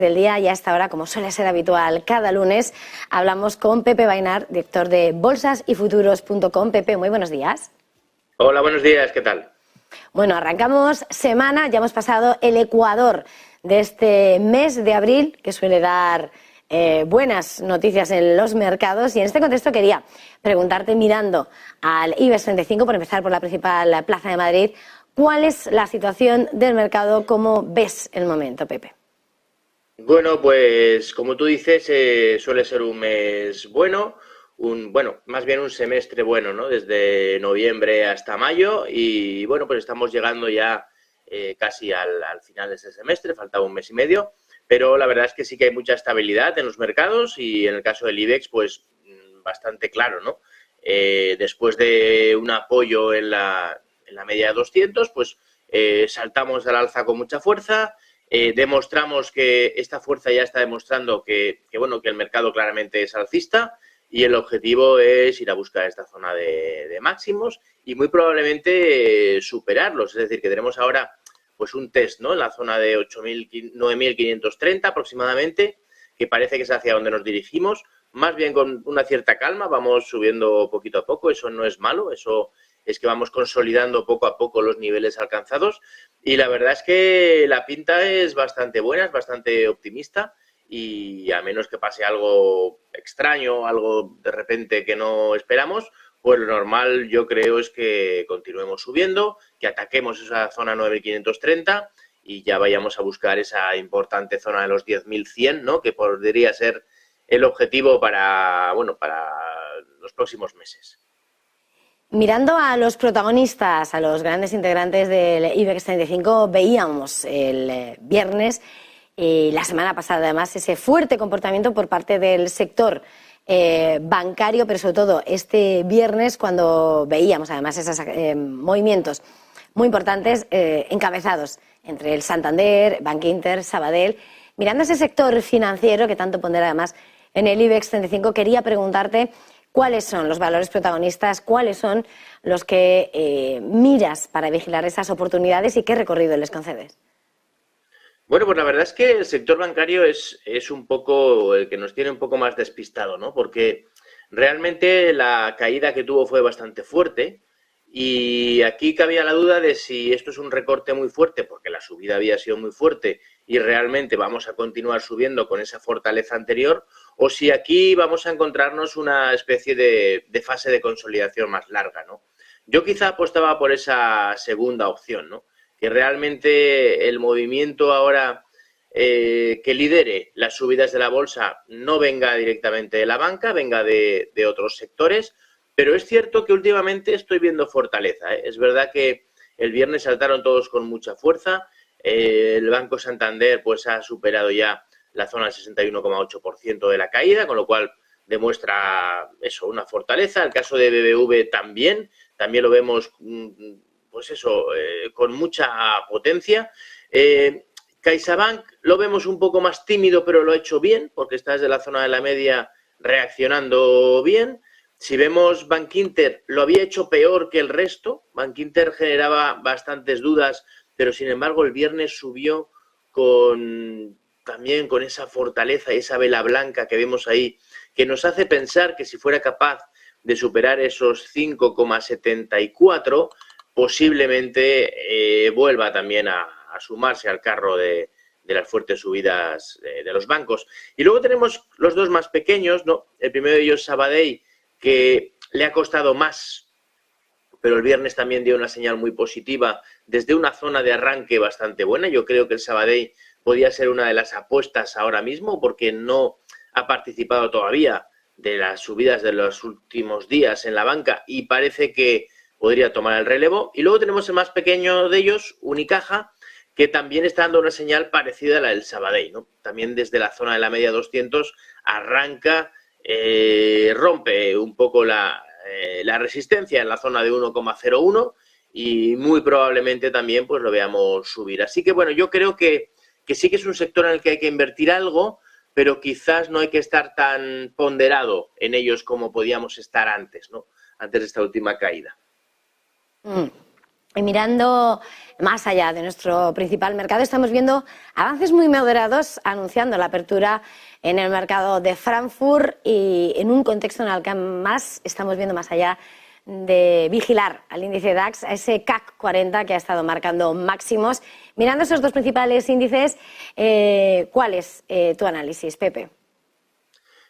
del día y a esta hora, como suele ser habitual cada lunes, hablamos con Pepe Vainar, director de bolsasyfuturos.com. Pepe, muy buenos días. Hola, buenos días, ¿qué tal? Bueno, arrancamos semana, ya hemos pasado el ecuador de este mes de abril, que suele dar buenas noticias en los mercados, y en este contexto quería preguntarte, mirando al IBEX 35, por empezar por la principal plaza de Madrid, ¿cuál es la situación del mercado? ¿Cómo ves el momento, Pepe? Bueno, pues como tú dices, suele ser un mes bueno, más bien un semestre bueno, ¿no? Desde noviembre hasta mayo y bueno, pues estamos llegando ya casi al final de ese semestre, falta un mes y medio, pero la verdad es que sí que hay mucha estabilidad en los mercados y en el caso del IBEX, pues bastante claro, ¿no? Después de un apoyo en la media de 200, pues saltamos al alza con mucha fuerza. Demostramos que esta fuerza ya está demostrando que el mercado claramente es alcista y el objetivo es ir a buscar esta zona de máximos y muy probablemente superarlos. Es decir, que tenemos ahora pues un test, ¿no? En la zona de 9.530 aproximadamente, que parece que es hacia donde nos dirigimos, más bien con una cierta calma, vamos subiendo poquito a poco, eso no es malo, eso es que vamos consolidando poco a poco los niveles alcanzados y la verdad es que la pinta es bastante buena, es bastante optimista y a menos que pase algo extraño, algo de repente que no esperamos, pues lo normal yo creo es que continuemos subiendo, que ataquemos esa zona 9.530 y ya vayamos a buscar esa importante zona de los 10.100, ¿no? Que podría ser el objetivo para los próximos meses. Mirando a los protagonistas, a los grandes integrantes del IBEX 35, veíamos el viernes y la semana pasada además ese fuerte comportamiento por parte del sector bancario, pero sobre todo este viernes cuando veíamos además esos movimientos muy importantes encabezados entre el Santander, Bankinter, Sabadell. Mirando ese sector financiero que tanto pondera además en el IBEX 35, quería preguntarte ¿cuáles son los valores protagonistas? ¿Cuáles son los que miras para vigilar esas oportunidades y qué recorrido les concedes? Bueno, pues la verdad es que el sector bancario es un poco el que nos tiene un poco más despistado, ¿no? Porque realmente la caída que tuvo fue bastante fuerte y aquí cabía la duda de si esto es un recorte muy fuerte, porque la subida había sido muy fuerte y realmente vamos a continuar subiendo con esa fortaleza anterior, o si aquí vamos a encontrarnos una especie de fase de consolidación más larga, ¿no? Yo quizá apostaba por esa segunda opción, ¿no? Que realmente el movimiento ahora que lidere las subidas de la bolsa no venga directamente de la banca, venga de otros sectores, pero es cierto que últimamente estoy viendo fortaleza, ¿eh? Es verdad que el viernes saltaron todos con mucha fuerza, el Banco Santander pues ha superado ya la zona del 61,8% de la caída, con lo cual demuestra eso, una fortaleza. El caso de BBV también lo vemos pues eso, con mucha potencia. CaixaBank lo vemos un poco más tímido, pero lo ha hecho bien, porque está desde la zona de la media reaccionando bien. Si vemos Bankinter, lo había hecho peor que el resto. Bankinter generaba bastantes dudas, pero sin embargo el viernes subió también con esa fortaleza y esa vela blanca que vemos ahí, que nos hace pensar que si fuera capaz de superar esos 5,74, posiblemente vuelva también a sumarse al carro de las fuertes subidas de los bancos. Y luego tenemos los dos más pequeños, ¿no? El primero de ellos, Sabadell, que le ha costado más, pero el viernes también dio una señal muy positiva desde una zona de arranque bastante buena. Yo creo que el Sabadell podía ser una de las apuestas ahora mismo porque no ha participado todavía de las subidas de los últimos días en la banca y parece que podría tomar el relevo. Y luego tenemos el más pequeño de ellos, Unicaja, que también está dando una señal parecida a la del Sabadell, ¿no? También desde la zona de la media 200 arranca, rompe un poco la resistencia en la zona de 1,01 y muy probablemente también pues lo veamos subir. Así que bueno, yo creo que sí que es un sector en el que hay que invertir algo, pero quizás no hay que estar tan ponderado en ellos como podíamos estar antes, ¿no? Antes de esta última caída. Y mirando más allá de nuestro principal mercado, estamos viendo avances muy moderados anunciando la apertura en el mercado de Frankfurt y en un contexto en el que más estamos viendo más allá de vigilar al índice DAX, a ese CAC 40 que ha estado marcando máximos. Mirando esos dos principales índices, ¿cuál es tu análisis, Pepe?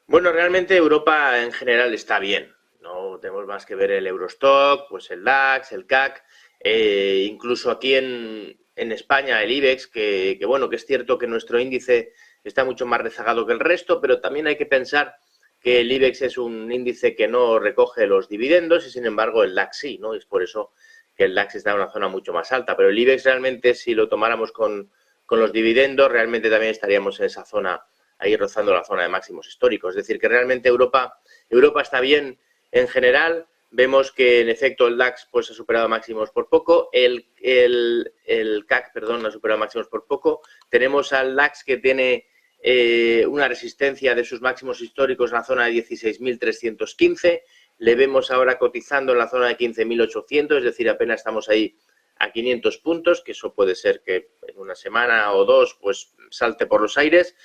Bueno, realmente Europa en general está bien. No tenemos más que ver el Eurostock, pues el DAX, el CAC, incluso aquí en España el IBEX, que bueno, que es cierto que nuestro índice está mucho más rezagado que el resto, pero también hay que pensar que el IBEX es un índice que no recoge los dividendos y sin embargo el DAX sí, ¿no? Es por eso que el DAX está en una zona mucho más alta, pero el IBEX realmente, si lo tomáramos con los dividendos, realmente también estaríamos en esa zona, ahí rozando la zona de máximos históricos. Es decir, que realmente Europa está bien en general. Vemos que en efecto el DAX pues ha superado máximos por poco, el CAC, perdón, ha superado máximos por poco. Tenemos al DAX que tiene una resistencia de sus máximos históricos en la zona de 16.315. Le vemos ahora cotizando en la zona de 15.800, es decir, apenas estamos ahí a 500 puntos, que eso puede ser que en una semana o dos pues salte por los aires.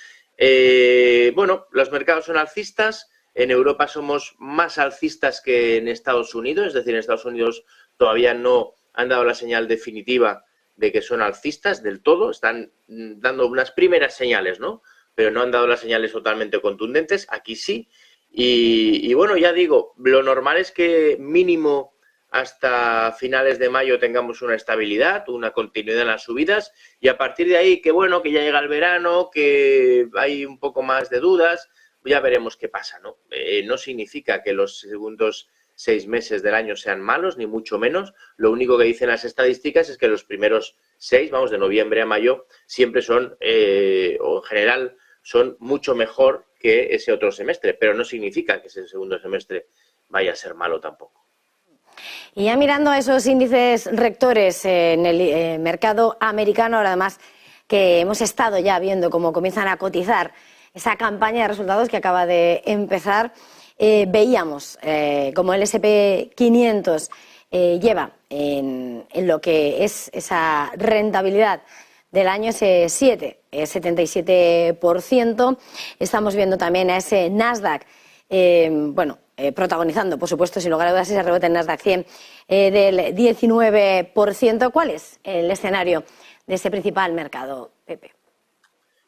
Bueno, los mercados son alcistas. En Europa somos más alcistas que en Estados Unidos, es decir, en Estados Unidos todavía no han dado la señal definitiva de que son alcistas del todo, están dando unas primeras señales, ¿no? Pero no han dado las señales totalmente contundentes, aquí sí. Y bueno, ya digo, lo normal es que mínimo hasta finales de mayo tengamos una estabilidad, una continuidad en las subidas, y a partir de ahí, que bueno, que ya llega el verano, que hay un poco más de dudas, ya veremos qué pasa, ¿no? No significa que los segundos 6 meses del año sean malos, ni mucho menos. Lo único que dicen las estadísticas es que los primeros 6, vamos, de noviembre a mayo, siempre son, o en general, son mucho mejor que ese otro semestre, pero no significa que ese segundo semestre vaya a ser malo tampoco. Y ya mirando a esos índices rectores en el mercado americano, ahora además que hemos estado ya viendo cómo comienzan a cotizar esa campaña de resultados que acaba de empezar, veíamos como el S&P 500 lleva en lo que es esa rentabilidad del año ese 77%. Estamos viendo también a ese Nasdaq, protagonizando, por supuesto, sin lugar a dudas, ese rebote en Nasdaq 100 del 19%. ¿Cuál es el escenario de ese principal mercado, Pepe?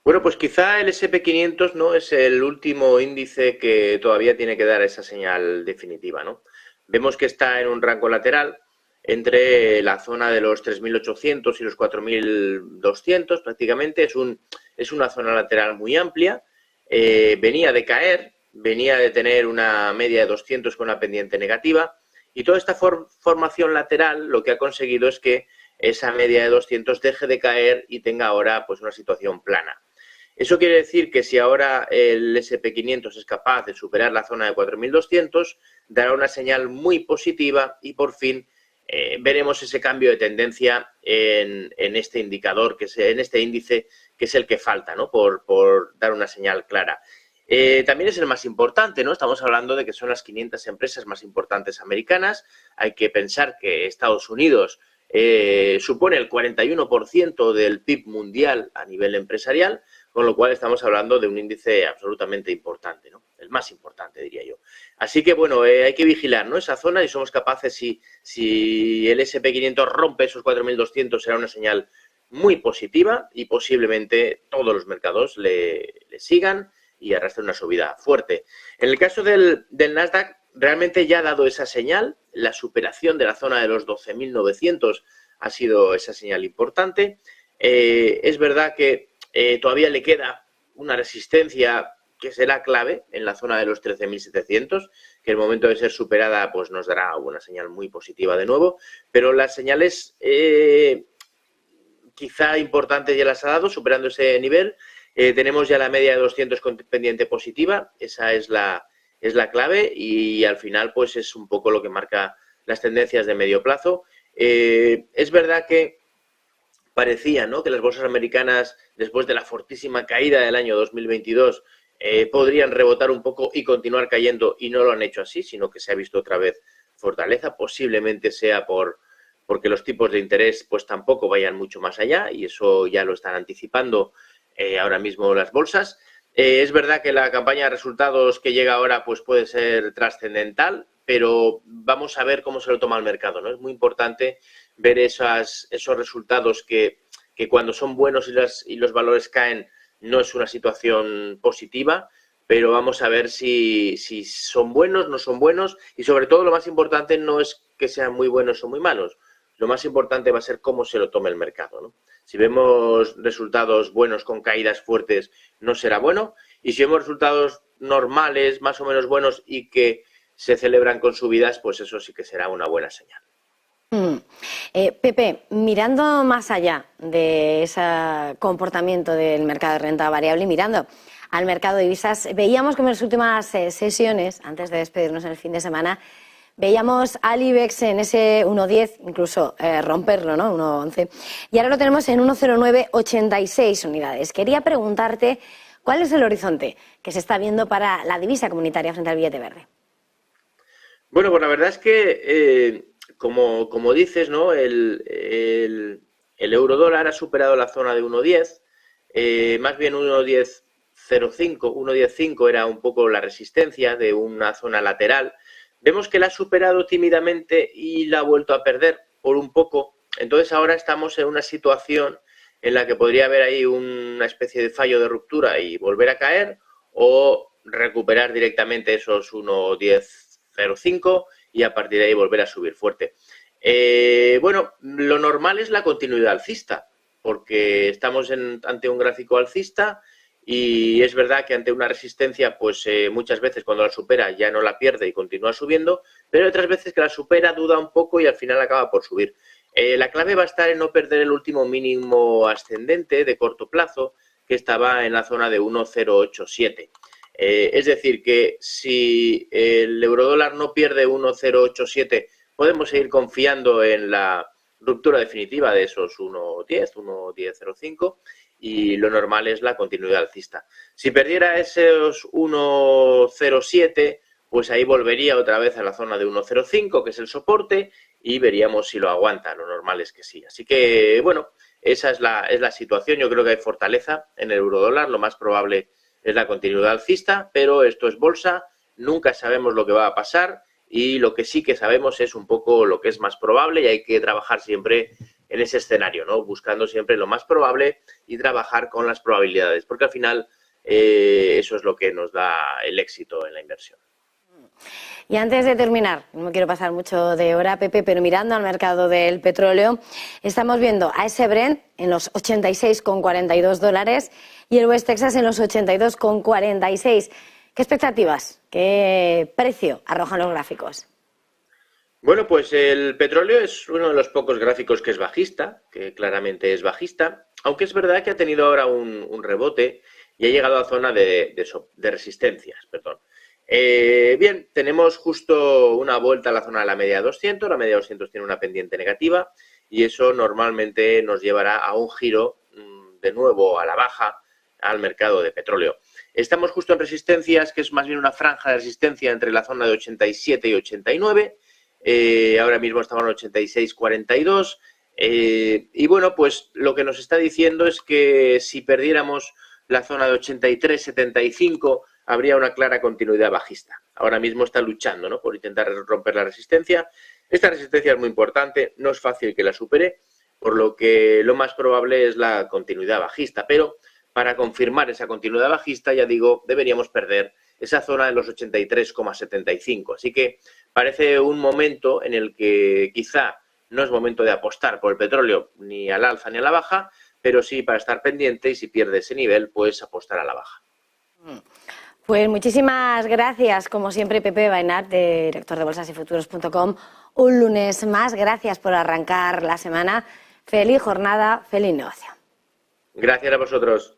Bueno, pues quizá el S&P 500 no es el último índice que todavía tiene que dar esa señal definitiva, ¿no? Vemos que está en un rango lateral entre la zona de los 3.800 y los 4.200 prácticamente. Es una zona lateral muy amplia. Venía de caer, venía de tener una media de 200 con una pendiente negativa, y toda esta formación lateral lo que ha conseguido es que esa media de 200 deje de caer y tenga ahora pues una situación plana. Eso quiere decir que si ahora el S&P 500 es capaz de superar la zona de 4.200, dará una señal muy positiva y por fin veremos ese cambio de tendencia en este indicador, en este índice, que es el que falta, ¿no? Por dar una señal clara. También es el más importante, ¿no? Estamos hablando de que son las 500 empresas más importantes americanas. Hay que pensar que Estados Unidos supone el 41% del PIB mundial a nivel empresarial, con lo cual estamos hablando de un índice absolutamente importante, ¿no? El más importante, diría yo. Así que, bueno, hay que vigilar, ¿no? Esa zona, y somos capaces, si el S&P 500 rompe esos 4.200, será una señal muy positiva y posiblemente todos los mercados le sigan y arrastren una subida fuerte. En el caso del Nasdaq, realmente ya ha dado esa señal. La superación de la zona de los 12.900 ha sido esa señal importante. Es verdad que todavía le queda una resistencia que será clave en la zona de los 13.700, que el momento de ser superada pues nos dará una señal muy positiva de nuevo, pero las señales quizá importantes ya las ha dado, superando ese nivel. Tenemos ya la media de 200 con pendiente positiva, esa es la clave, y al final pues es un poco lo que marca las tendencias de medio plazo. Es verdad que parecía, ¿no?, que las bolsas americanas, después de la fortísima caída del año 2022, podrían rebotar un poco y continuar cayendo, y no lo han hecho así, sino que se ha visto otra vez fortaleza. Posiblemente sea por porque los tipos de interés pues tampoco vayan mucho más allá y eso ya lo están anticipando ahora mismo las bolsas. Es verdad que la campaña de resultados que llega ahora pues puede ser trascendental, pero vamos a ver cómo se lo toma el mercado, ¿no? Es muy importante ver esos resultados que cuando son buenos y los valores caen no es una situación positiva, pero vamos a ver si son buenos, no son buenos y sobre todo lo más importante no es que sean muy buenos o muy malos. Lo más importante va a ser cómo se lo tome el mercado, ¿no? Si vemos resultados buenos con caídas fuertes, no será bueno. Y si vemos resultados normales, más o menos buenos y que se celebran con subidas, pues eso sí que será una buena señal. Pepe, mirando más allá de ese comportamiento del mercado de renta variable y mirando al mercado de divisas, veíamos como en las últimas sesiones, antes de despedirnos en el fin de semana, veíamos al IBEX en ese 1.10, incluso romperlo, ¿no? 1.11. Y ahora lo tenemos en 1.0986 unidades. Quería preguntarte, ¿cuál es el horizonte que se está viendo para la divisa comunitaria frente al billete verde? Bueno, pues la verdad es que, como dices, ¿no? El euro dólar ha superado la zona de 1.10, más bien 1.1005, 1.105 era un poco la resistencia de una zona lateral. Vemos que la ha superado tímidamente y la ha vuelto a perder por un poco. Entonces ahora estamos en una situación en la que podría haber ahí una especie de fallo de ruptura y volver a caer o recuperar directamente esos 1.1005 y a partir de ahí volver a subir fuerte. Bueno, lo normal es la continuidad alcista porque estamos ante un gráfico alcista. Y es verdad que ante una resistencia, pues muchas veces cuando la supera ya no la pierde y continúa subiendo, pero hay otras veces que la supera, duda un poco y al final acaba por subir. La clave va a estar en no perder el último mínimo ascendente de corto plazo, que estaba en la zona de 1.087. Es decir, que si el eurodólar no pierde 1.087, podemos seguir confiando en la ruptura definitiva de esos 1.10, 1.1005. Y lo normal es la continuidad alcista. Si perdiera esos 1.07, pues ahí volvería otra vez a la zona de 1.05, que es el soporte, y veríamos si lo aguanta. Lo normal es que sí. Así que, bueno, esa es la situación. Yo creo que hay fortaleza en el eurodólar. Lo más probable es la continuidad alcista, pero esto es bolsa. Nunca sabemos lo que va a pasar y lo que sí que sabemos es un poco lo que es más probable y hay que trabajar siempre en ese escenario, ¿no? Buscando siempre lo más probable y trabajar con las probabilidades, porque al final eso es lo que nos da el éxito en la inversión. Y antes de terminar, no quiero pasar mucho de hora, Pepe, pero mirando al mercado del petróleo, estamos viendo a ese Brent en los $86,42 y el West Texas en los 82,46. ¿Qué expectativas, qué precio arrojan los gráficos? Bueno, pues el petróleo es uno de los pocos gráficos que es bajista, que claramente es bajista, aunque es verdad que ha tenido ahora un rebote y ha llegado a zona de resistencias, perdón. Bien, tenemos justo una vuelta a la zona de la media 200, la media 200 tiene una pendiente negativa y eso normalmente nos llevará a un giro de nuevo a la baja al mercado de petróleo. Estamos justo en resistencias, que es más bien una franja de resistencia entre la zona de 87 y 89. Ahora mismo estamos en 86,42 y bueno, pues lo que nos está diciendo es que si perdiéramos la zona de 83,75 habría una clara continuidad bajista. Ahora mismo está luchando, ¿no?, por intentar romper la resistencia. Esta resistencia es muy importante, no es fácil que la supere, por lo que lo más probable es la continuidad bajista, pero para confirmar esa continuidad bajista, ya digo, deberíamos perder esa zona de los 83,75. Así que parece un momento en el que quizá no es momento de apostar por el petróleo ni al alza ni a la baja, pero sí para estar pendiente y si pierde ese nivel, pues apostar a la baja. Pues muchísimas gracias, como siempre, Pepe Bainat, director de bolsasyfuturos.com. Un lunes más, gracias por arrancar la semana. Feliz jornada, feliz negocio. Gracias a vosotros.